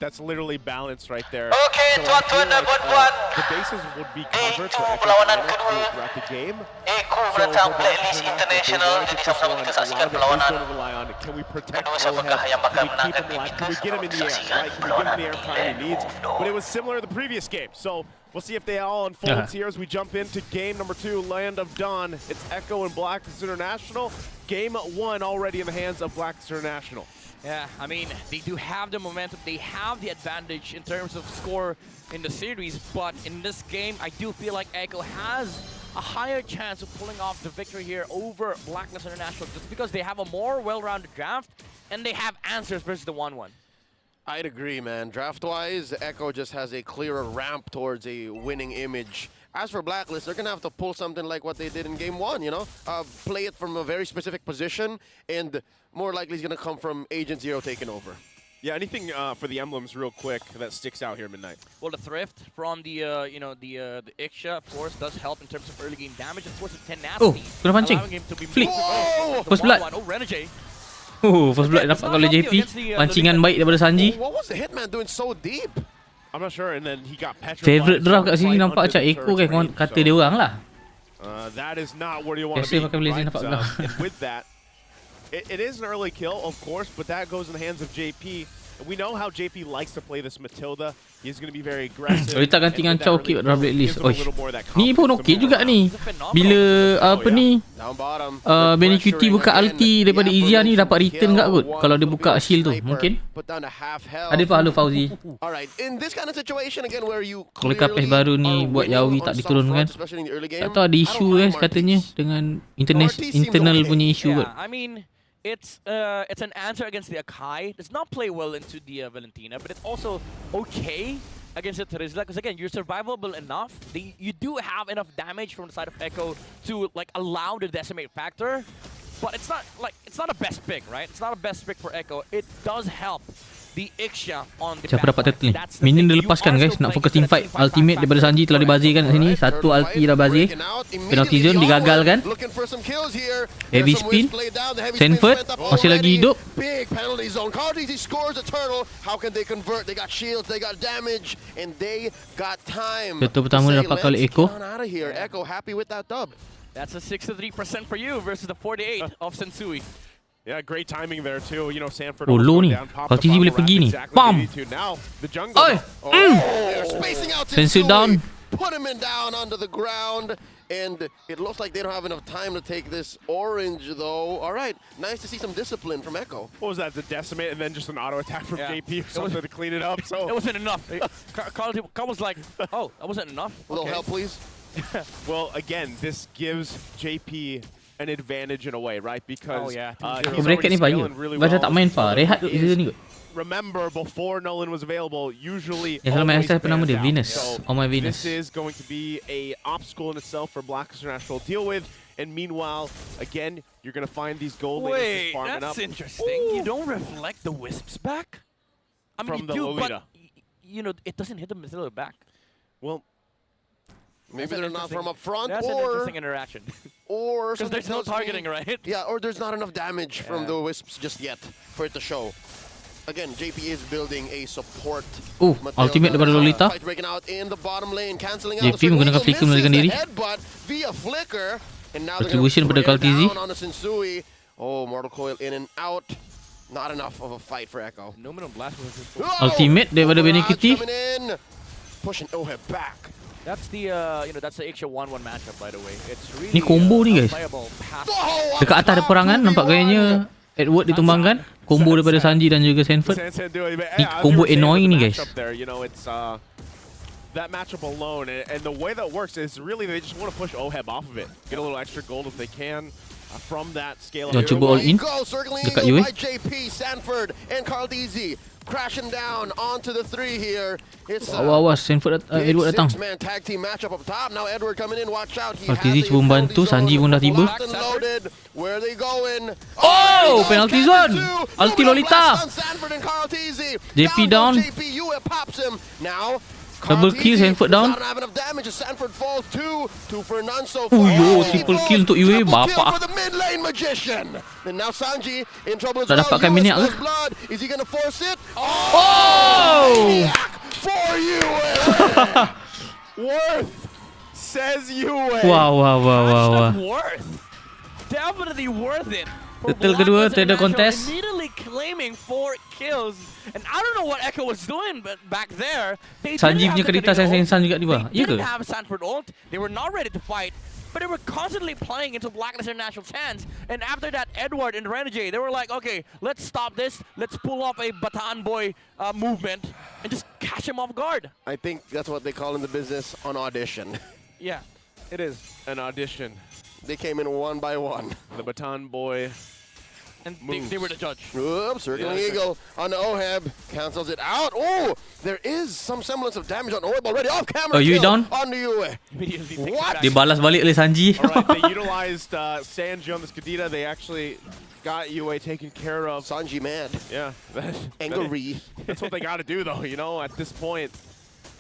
That's literally balanced right there. Okay, So I feel tuan-tuan dan like puan-puan. the bases would be covered for Itu Ekko's perlawanan lineup kedua. throughout the game. Ekko So menentang for Blacklist International. Jadi sama-sama kita saksikan perlawanan can we protect kedua Oheb? siapakah yang bakal Can we keep menangkan him game alive? itu? Can we get him in the air? Right? Can we give him the airtime he needs? But it was similar to the previous game. So we'll see if they all unfold here as we jump into game number 2, Land of Dawn. It's Ekko and Blacklist International. Game 1 already in the hands of Blacklist International. Yeah, I mean, they do have the momentum, they have the advantage in terms of score in the series, but in this game, I do feel like Ekko has a higher chance of pulling off the victory here over Blacklist International just because they have a more well-rounded draft and they have answers versus the 1-1. I'd agree, man. Draft-wise, Ekko just has a clearer ramp towards a winning image. As for Blacklist, they're going to have to pull something like what they did in Game 1, you know? Play it from a very specific position, and more likely it's going to come from Agent Zero taking over. Yeah, anything for the emblems real quick that sticks out here, Midnight? Well, the thrift from the the Iksha, of course, does help in terms of early game damage. Of course, the tenacity, kena pancing. allowing him to be Flick. First blood. Oh, Renegade. First blood dapat oleh JP. Pancingan baik daripada Sanji. What was the Hitman doing so deep? I'm not sure, and then he got petrified. Favorite draft kat sini nampak macam Ekko kan kata dia orang lah. That is not where you want to Biasa be. pakai blazer nampak kau. And with that, it is an early kill, of course, but that goes in the hands of JP. We know how JP likes to play this Matilda. He's going to be very aggressive. Kalau tak ganti dengan Chow okey dalam Blacklist. Ni pun okey juga ni. Bila apa ni? Benny QT buka ulti daripada Izia ni dapat return kat kot. Kalau dia buka shield tu mungkin. Ada apa halo Fauzi? Kalau kapes baru ni buat Yawi tak diturunkan. Tak tahu ada isu guys katanya dengan internal punya isu kot. I mean, it's an answer against the Akai. Does not play well into the Valentina, but it's also okay against the Terizla because again, you're survivable enough. You do have enough damage from the side of Ekko to like allow the decimate factor, but it's not a best pick, right? It's not a best pick for Ekko. It does help the Iksha on the siapa dapat turtle ni? Minion dia lepaskan guys. Nak fokus team fight. Ultimate daripada Sanji telah dibazirkan kat sini. Satu ulti dah bazir. Penalty zone digagalkan. Heavy spin. Sanford masih lagi hidup. Big penalty zone. Cardizi scores a turtle. How can they convert? They got shields, they got damage, and they got time. Turtle pertama dapat oleh Ekko. Ekko happy with that dub. That's a 63% for you versus the 48 of Sensui. Yeah, great timing there too. You know, Sanford. Oh, low ni. Kalau TG boleh pergi ni. Bam! Oi! Sensor down. Put him down onto the ground. And it looks like they don't have enough time to take this orange, though. All right, nice to see some discipline from Ekko. What was that? The decimate and then just an auto attack from JP or something to clean it up. So it wasn't enough. Carl was like, "Oh, that wasn't enough." A little help, please. Well, again, this gives JP an advantage in a way, right? Because he's bracket ni banyak. Baca tak main pa. Rehat dulu ni kot. Remember, before Nolan was available, usually kalau main SF nama dia Venus. Oh my Venus. This is going to be a obstacle in itself for Blacklist International to deal with. And meanwhile, again, you're going to find these gold lanes farming up. That's interesting. Ooh. You don't reflect the wisps back? I mean, from the Lolita. But you know, it doesn't hit the Matilda back. Well, maybe they're not from up front, that's an interesting interaction. Or because there's no targeting, right? Yeah, or there's not enough damage from the wisps just yet for it to show. Again, JP is building a support. Ultimate daripada Lolita. JP menggunakan flicker melarikan diri. Retribution pada Kaltizi. Oh, Mortal Coil in and out. Not enough of a fight for Ekko. Ultimate daripada Benekiti. Pushing Oheb back. That's the that's the Iksha 1-1 matchup, by the way. It's really ni combo ni guys. Dekat atas ada perangan, nampak gayanya Edward ditumbangkan. Combo daripada Sanji dan juga Sanford. Ni combo annoying ni guys. That matchup alone, and the way that works is really they just want to push Oheb off of it, get a little extra gold if they can from that scale. Dah cuba all in dekat UA. JP, Sanford, and Cardizi crashing down onto the 3 here. It's awas Sanford Edward datang. Man tag team matchup up top. Now Edward coming in. Watch out. Cardizi cuba membantu, Sanji pun dah tiba. Where are they going? Oh, penalty zone. Ulti Lolita. JP down. JP pops him. Now Double kill, Sanford down. Doesn't have enough damage as Sanford falls two for none so Oh far. yo, triple kill untuk UA. Triple kill Bapak. for the mid lane magician. And now Sanji in trouble as Dah well. dapatkan US minyak ke? first blood. Is he gonna force it? Oh! For you. Worth says UA. Wow. Hashtag worth. Definitely worth it. For Betul kedua, Blacklist tiada International contest. immediately claiming 4 kills. And I don't know what Ekko was doing but back there. They Sanji didn't punya have the kereta Kadena ult. Sansan juga di bawah. They Ya ke? didn't have Sanford ult. They were not ready to fight. But they were constantly playing into Blacklist International's hands. And after that, Edward and Renegade, they were like, okay, let's stop this. Let's pull off a Bataan Boy movement and just catch him off guard. I think that's what they call in the business an audition. Yeah. It is an audition. They came in one by one. The Baton Boy. And they were the judge. Oops, circling Yeah. eagle on Oheb. Cancels it out. Oh, there is some semblance of damage on Oheb already. Off camera. Oh, you kill down? On the UA. Immediately takes What? it Dia back. balas balik oleh Sanji. All right, they utilized Sanji on this Kadena. They actually got UA taken care of. Sanji mad. Yeah. Angry. That's what they got to do, though. You know, at this point,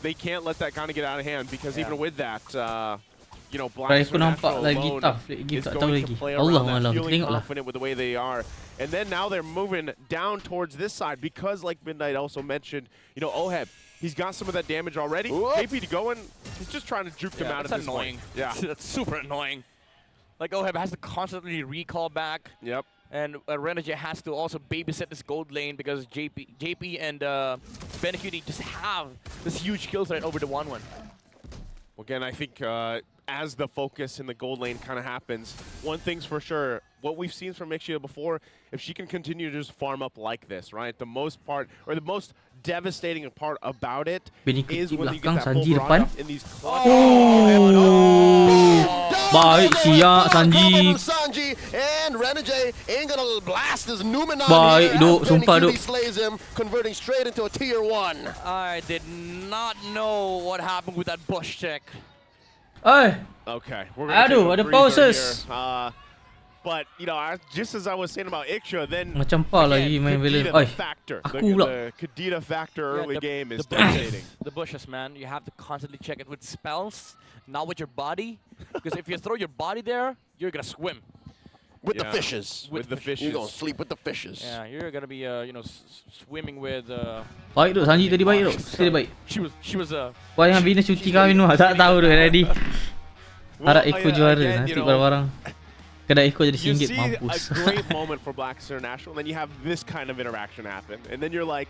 they can't let that kind of get out of hand because even with that, you know, Blacklist Aku nampak International lagi alone tough. Game is tak tahu going lagi. to play Allah around that, malam. feeling Tengoklah. confident with the way they are. And then now they're moving down towards this side because, like Midnight also mentioned, you know, Oheb, he's got some of that damage already. Whoop. KP to go in, he's just trying to juke them out at That's this annoying. point. Yeah. That's super annoying. Like Oheb has to constantly recall back. Yep. And Renegade has to also babysit this gold lane because JP and Benecutie just have this huge kill threat over the 1-1. Again, I think as the focus in the gold lane kind of happens, one thing's for sure, what we've seen from Ixia before, if she can continue to just farm up like this, right? The most part, or the most devastating part about it Benecutie is when you belakang, get that full Sanji barrage depan. up in these clutch. Baik, siap Sanji. Sanji and Renegade ain't gonna blast his Numenor. Baik, Duk. Sumpah, Duk. Slays him, converting straight into a tier 1. I did not know what happened with that bush check. Eh, Okay, we're gonna Aduh, take a ada breather pauses. here. But, you know, just as I was saying about Ixia, then macam pa lagi main Kadena, villain. the Oi, factor, aku the, pula. the Kadena factor Yeah, early the- game is the bushes. devastating. The bushes, man. You have to constantly check it with spells, not with your body. Because if you throw your body there, you're gonna swim. With the Yeah. fishes. With the fishes. You're gonna sleep with the fishes. Yeah, you're gonna be, you know, swimming with. Baik tu Sanji tadi baik tu. Sekali baik. She was Wah yang Venus cuti kahwin tu. Tak tahu tu ready. Harap Well, Ekko yeah, juara again, nanti you know, barang-barang. Kedai Ekko jadi You RM1 see mampus. a great moment for Blacklist International, and then you have this kind of interaction happen, and then you're like,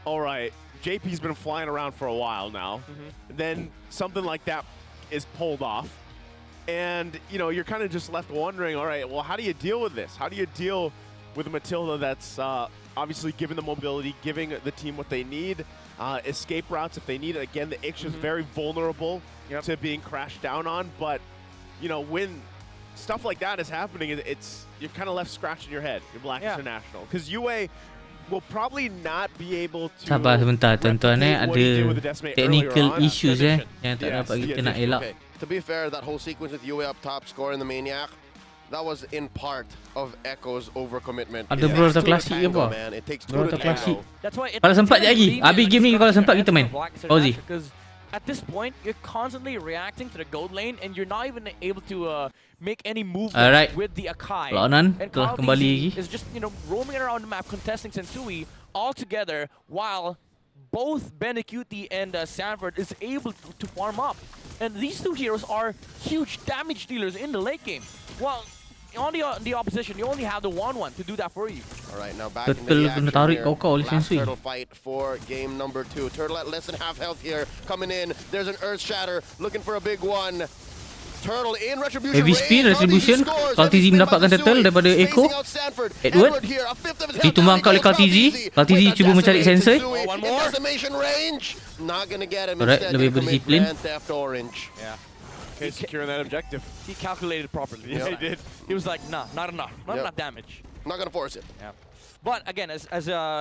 all right, JP's been flying around for a while now. Then something like that is pulled off, and you know you're kind of just left wondering, all right, well, how do you deal with this? How do you deal with a Matilda that's obviously given the mobility, giving the team what they need, escape routes if they need it. Again, the Ixia is very vulnerable to being crashed down on, but you know when stuff like that is happening, it's you're kind of left scratching your head. You're Blacklist International because UA will probably not be able to. Sabar sebentar tuan-tuan replicate what he did with the ada Decimate technical earlier on. issues yang tak Yes, dapat the kita nak addition. elak. Okay, to be fair, that whole sequence with UA up top scoring the Maniac, that was in part of Ekko's overcommitment. Ada It bro takes tak two to klasik ke tango, apa? man. It takes two Bro to tak klasik. tango. That's why Kalau sempat je lagi. Habis game ni kalau sempat kita main. Fauzi. Because at this point, you're constantly reacting to the gold lane, and you're not even able to make any movement Alright. with the Akai. Lawanan And telah Kyle kembali DC lagi. is just roaming around the map, contesting Sensui all together, while both Benecutie and Sanford is able to farm up. And these two heroes are huge damage dealers in the late game. Well, on the opposition, you only have the 1-1 to do that for you. All right, now back into Betul the kena action tarik here. kau oleh Last Sensui. turtle fight for game number 2. Turtle at less than half health here, coming in. There's an Earth Shatter, looking for a big one. Turtle in retribution. Heavy spin, retribution. Kaltizi mendapatkan turtle daripada Ekko. Edward ditumbangkan oleh Kaltizi. Kaltizi cuba mencari sensor. One more. Alright, lebih berdisiplin. Yeah. Okay, securing that objective. He calculated properly. Yeah, he did. He was like, nah, not enough. Not Yep. enough damage. Not gonna force it. Yeah. But again, as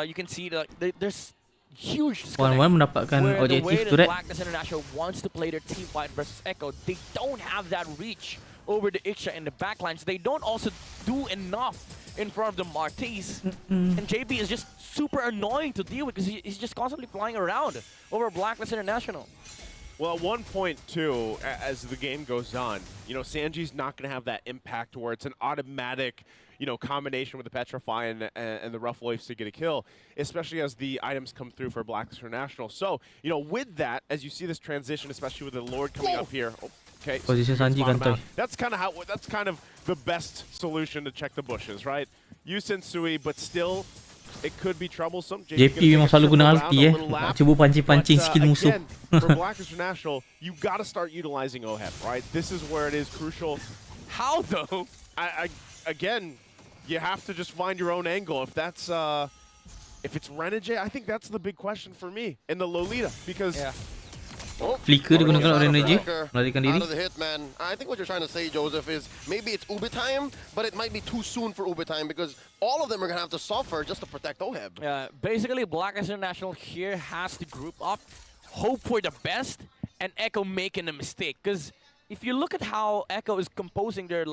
you can see, there's huge disconnect. 1-1 mendapatkan Where the way objektif that turret. Blacklist International wants to play their team fight versus Ekko, they don't have that reach over the Ixia in the backlines. They don't also do enough in front of the Martis. And JP is just super annoying to deal with because he's just constantly flying around over Blacklist International. Well, at one point, too, as the game goes on, you know, Sanji's not going to have that impact where it's an automatic, you know, combination with the Petrify and the Rough Waves to get a kill, especially as the items come through for Blacklist International. So, you know, with that, as you see this transition, especially with the Lord coming up here, okay, Posisi Sanji kantoi. that's kind of the best solution to check the bushes, right? Use Sensui, but still, it could be troublesome. JP memang selalu guna ulti nak cuba pancing-pancing skill musuh. Again, for Blacklist International, you got to start utilizing OHEP, right? This is where it is crucial. How though? Again, you have to just find your own angle. If that's if it's Renegade, I think that's the big question for me in the Lolita because Flicker digunakan oleh Renegade melarikan diri. Out of the hit, man. I think what you're trying to say, Joseph, is maybe it's Uber time, but it might be too soon for Uber time because all of them are going to have to suffer just to protect OHEB. Basically, Blacklist International here has to group up, hope for the best, and Ekko making a mistake. Because if you look at how Ekko is composing their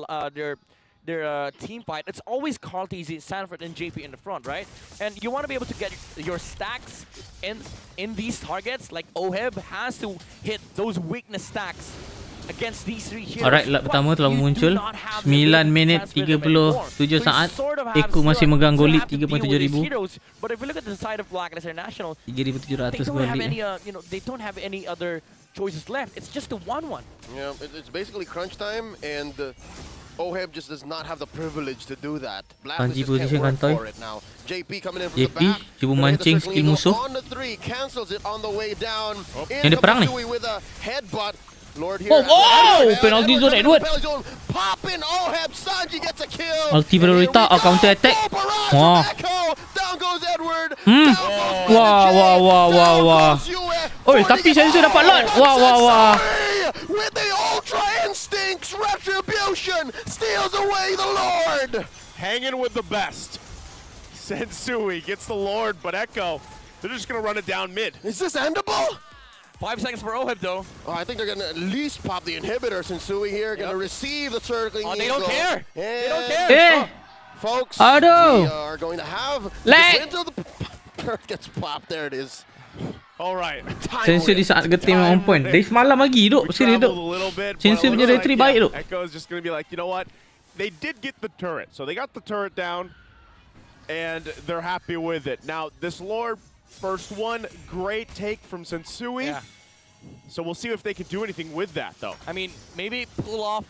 team fight, it's always Carl-TZ, Sanford, and JP in the front, right? And you want to be able to get your stacks in these targets, like OHEB has to hit those weakness stacks against these three heroes. Alright, lap pertama telah muncul 9 minit 37 saat. Ekko masih megang gold 3.7,000. But if you look at the side of Blacklist International, 3,700 they don't have gold. any they don't have any other choices left. It's just a 1-1. Yeah, it's basically crunch time, and OHEB just does not have the privilege to do that. Sanji Blacklist position can't work kantoi. for it now. JP coming in from the JP back. cuba mancing skill musuh. On the 3, cancels it on the way down. Yang dia perang ni. With a headbutt. Lord here. Penalty zone Edward. Popping OHEB. Sanji gets a kill. Ulti priorita counter attack. Wah. Down goes Edward. Wah. Oi, tapi sensor dapat lot. Wah. With the Ultra Instincts, Retribution steals away the Lord. hanging with the best. Sensui gets the Lord, but Ekko, they're just going to run it down mid. Is this endable? 5 seconds for OHEB though. Oh, I think they're going to at least pop the inhibitor. Sensui here going to receive the circling Oh, they eagle. don't care. They don't care. Eh, Folks, aduh. we are going to have Lag. the turret gets popped. There it is. All right. Sensor di saat getim on point. Dari semalam lagi duk. Serius duk. Sensor punya retry baik duk. Ekko is just going to be like, you know what? They did get the turret. So they got the turret down, and they're happy with it. Now, this Lord, first one, great take from Sensui. Yeah. So we'll see if they can do anything with that, though. I mean, maybe pull off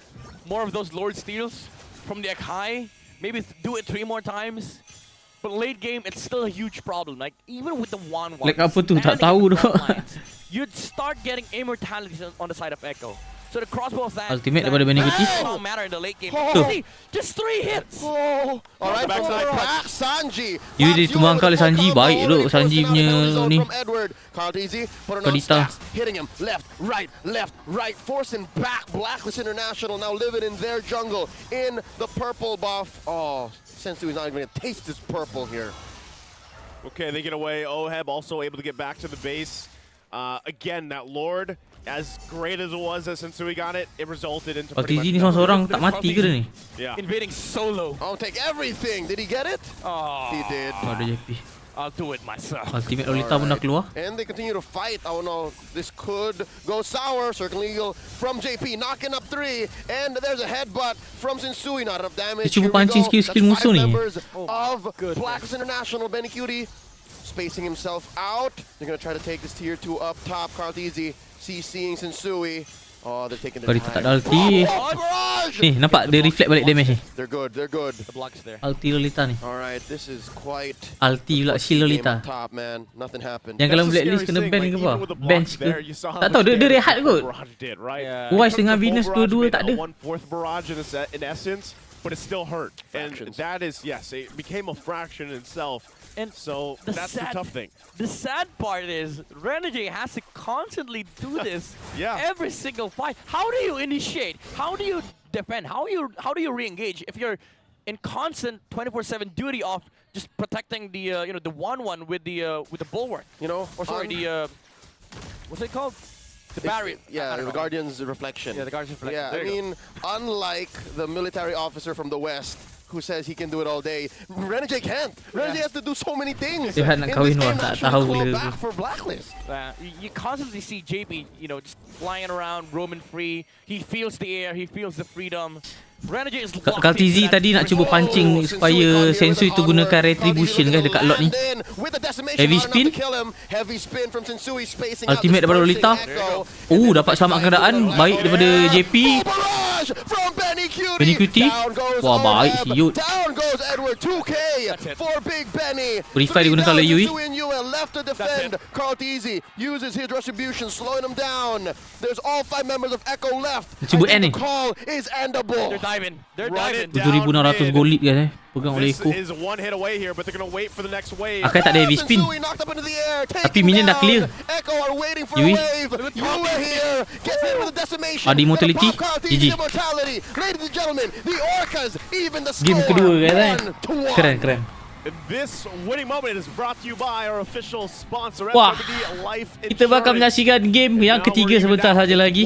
more of those Lord steals from the Akai. Maybe do it 3 more times. But late game, it's still a huge problem. Like, even with the 1-1, Like apa tu? Tak tahu tu. you'd start getting immortalities on the side of Ekko. So the crossbow of that Ultimate daripada Benny Kuti. don't matter in the late game. Oh. See, just 3 hits. Oh, all right, Backside back Sanji. You ditumbangkan oleh Sanji. Baik duk Sanji punya ni. Kodita. Hitting him left, right, forcing back Blacklist International now living in their jungle in the purple buff. Oh, Sensui is not even going to taste this purple here. Okay, they get away. OHEB also able to get back to the base. Again, that Lord, as great as it was as Sensui got it, it resulted into pretty LTZ ni much seorang tak mati ke dia ni? Yeah. Invading solo. I'll take everything. Did he get it? Oh, He did. Oh, ada JP. I'll do it myself. Ultimate Lolita pun dah keluar. And they continue to fight. Oh no, this could go sour. Circling Eagle from JP, knocking up 3. And there's a headbutt from Sensui. Not enough damage. Dia cuba Here we pancing go. skill That's musuh 5 ni. members Oh, of goodness. Blacklist International. Benny Cutie spacing himself out. They're going to try to take this tier 2 up top. Carl-TZ CCing Sensui. Oh, they're taking their Kalau dia tak time. ada ulti. Barrage! Ni nampak dia reflect balik damage ni. They're good. They're good. The block's there. Ulti Lolita ni. All right, this is quite Ulti pula shield game Lolita. up top, man. Nothing happened. Yang kalau That's the Blacklist scary kena thing, ban like, ke even apa? with the block Bench ke? there, you saw how Tak tahu, much dia damage rehat the kot. barrage did, right? Yeah. Wise Took dengan the full Venus barrage, dua-dua made tak a ada. 1/4 barrage in essence, but it still hurt. Fractions. And that is, yes, it became a fraction in itself. And So that's the tough thing. The sad part is Renegade has to constantly do this Yeah. every single fight. How do you initiate? How do you defend? How do you re-engage if you're in constant 24/7 duty of just protecting the the 1-1 with the bulwark? You know, Or sorry, the what's it called? The barrier. I Yeah, don't the know. Guardian's reflection. Yeah, the Guardian's reflection. Yeah, There I you go. mean, unlike the military officer from the West who says he can do it all day. Renegade can't. Renegade has to do so many things. Dia nak kahwin orang tak tahu le. For Blacklist. You constantly see JP, you know, just flying around, roaming free. He feels the air, he feels the freedom. Renegade is locked Kalau TZ tadi nak cuba pancing supaya Sensui tu gunakan retribution guys dekat lot ni. Heavy spin. Ultimate daripada Lolita. Oh, dapat selamat keadaan. Baik daripada JP. Benny Cutie. Wah, baik si Yud. Revive digunakan oleh Yui. Cuba N ni. They're diving. 7,600 gold lead guys pegang oleh Ekko. Akai tak ada heavy spin. Tapi minion dah clear. Yui. Ada immortality. GG. Game kedua guys. Keren. This winning moment is brought to you by our official sponsor, Wah, Life kita bakal menyaksikan game yang ketiga sebentar saja lagi.